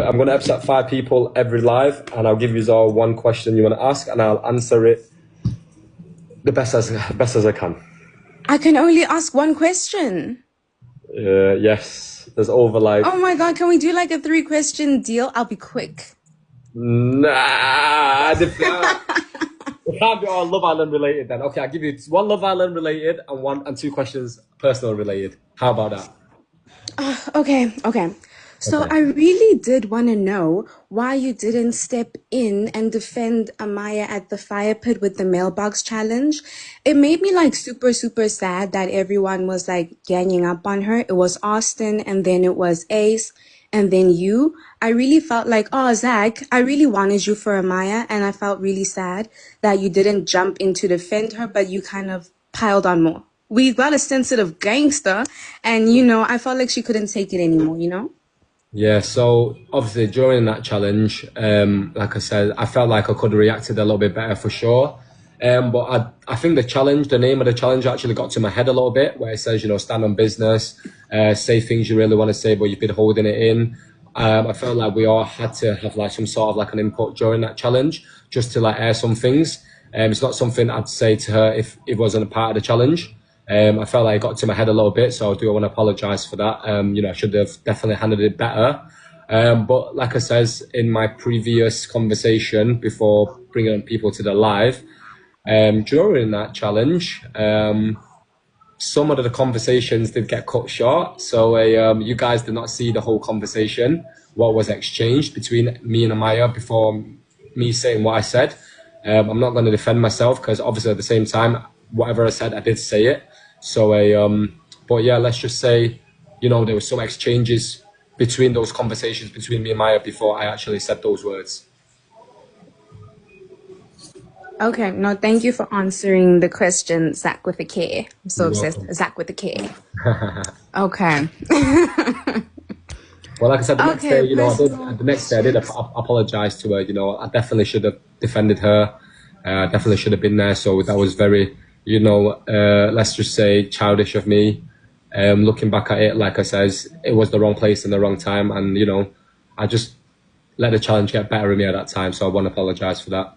I'm going to upset 5 people every live, and I'll give you all one question you want to ask, and I'll answer it the best as I can. I can only ask one question. Yes, there's over like... Oh my God, can we do like a 3-question deal? I'll be quick. Nah, it can't be all Love Island related then. Okay, I'll give you 1 Love Island related and 2 questions personal related. How about that? Okay. So I really did want to know why you didn't step in and defend Amaya at the fire pit with the mailbox challenge. It made me like super, super sad that everyone was like ganging up on her. It was Austin, and then it was Ace, and then you. I really felt like, oh, Zach, I really wanted you for Amaya, and I felt really sad that you didn't jump in to defend her, but you kind of piled on more. We got a sensitive gangster, and I felt like she couldn't take it anymore. Yeah, so obviously during that challenge, like I said, I felt like I could have reacted a little bit better for sure. But I think the name of the challenge actually got to my head a little bit, where it says, stand on business, say things you really want to say, but you've been holding it in. I felt like we all had to have like some sort of like an input during that challenge, just to like air some things. It's not something I'd say to her if it wasn't a part of the challenge. I felt like it got to my head a little bit, so I do want to apologise for that. I should have definitely handled it better. But like I says in my previous conversation before bringing people to the live, during that challenge, some of the conversations did get cut short. So you guys did not see the whole conversation, what was exchanged between me and Amaya before me saying what I said. I'm not going to defend myself because obviously at the same time, whatever I said, I did say it. So, but yeah, let's just say, there were some exchanges between those conversations between me and Maya before I actually said those words. Okay, no, thank you for answering the question, Zach with a K. I'm so You're obsessed. welcome. Zach with a K. Okay. Well, like I said, Okay, the next day I did apologize to her. I definitely should have defended her. Definitely should have been there. So that was very, let's just say childish of me. Looking back at it, like I says, it was the wrong place and the wrong time. And, I just let the challenge get better of me at that time. So I want to apologize for that.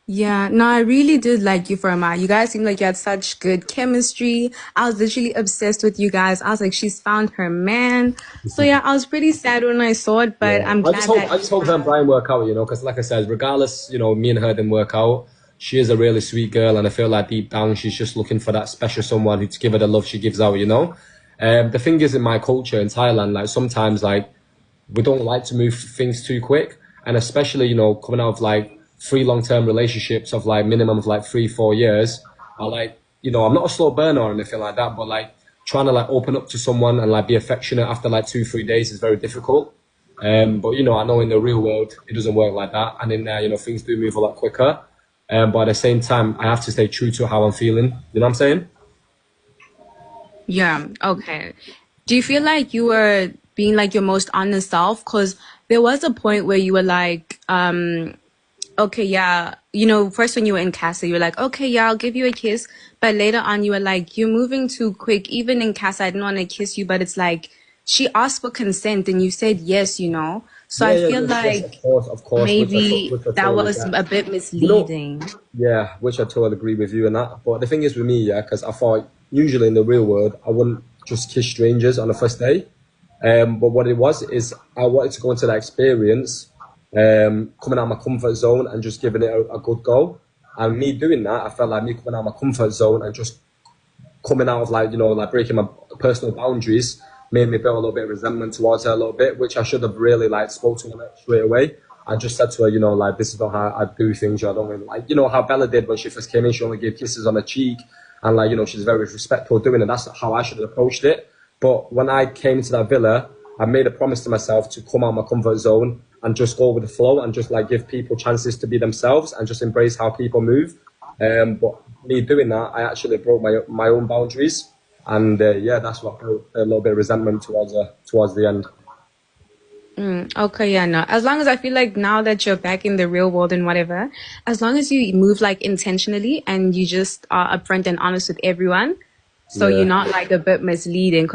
Yeah, no, I really did like you for Amaya. You guys seemed like you had such good chemistry. I was literally obsessed with you guys. I was like, she's found her man. So yeah, I was pretty sad when I saw it, but I'm glad I just hope her and Brian work out, because like I said, regardless, me and her didn't work out. She is a really sweet girl, and I feel like deep down she's just looking for that special someone who to give her the love she gives out. The thing is, in my culture in Thailand, like sometimes like we don't like to move things too quick, and especially coming out of like 3 long-term relationships of like minimum of like 3-4 years. I like I'm not a slow burner or anything like that, but like trying to like open up to someone and like be affectionate after like 2-3 days is very difficult. But I know in the real world it doesn't work like that, and in there things do move a lot quicker. But at the same time, I have to stay true to how I'm feeling. You know what I'm saying? Yeah, okay. Do you feel like you were being like your most honest self? Because there was a point where you were like, okay, yeah, first when you were in Casa, you were like, okay, yeah, I'll give you a kiss. But later on, you were like, you're moving too quick. Even in Casa, I didn't want to kiss you, but it's like, she asked for consent and you said yes, So I feel like of course, maybe which I that totally was get. a bit misleading. Yeah, which I totally agree with you in that. But the thing is with me, yeah, because I thought usually in the real world, I wouldn't just kiss strangers on a first day. But what it was is I wanted to go into that experience, coming out of my comfort zone and just giving it a good go. And me doing that, I felt like me coming out of my comfort zone and just coming out of like breaking my personal boundaries made me feel a little bit of resentment towards her a little bit, which I should have really like spoke to her straight away. I just said to her, like, this is not how I do things. I don't really like, how Bella did when she first came in. She only gave kisses on her cheek, and like, she's very respectful doing it. That's how I should have approached it. But when I came into that villa, I made a promise to myself to come out of my comfort zone and just go with the flow and just like give people chances to be themselves and just embrace how people move. But me doing that, I actually broke my own boundaries. And yeah, that's what brought a little bit of resentment towards the end. Okay, yeah, no. As long as I feel like now that you're back in the real world and whatever, as long as you move like intentionally and you just are upfront and honest with everyone, so Yeah. you're not like a bit misleading.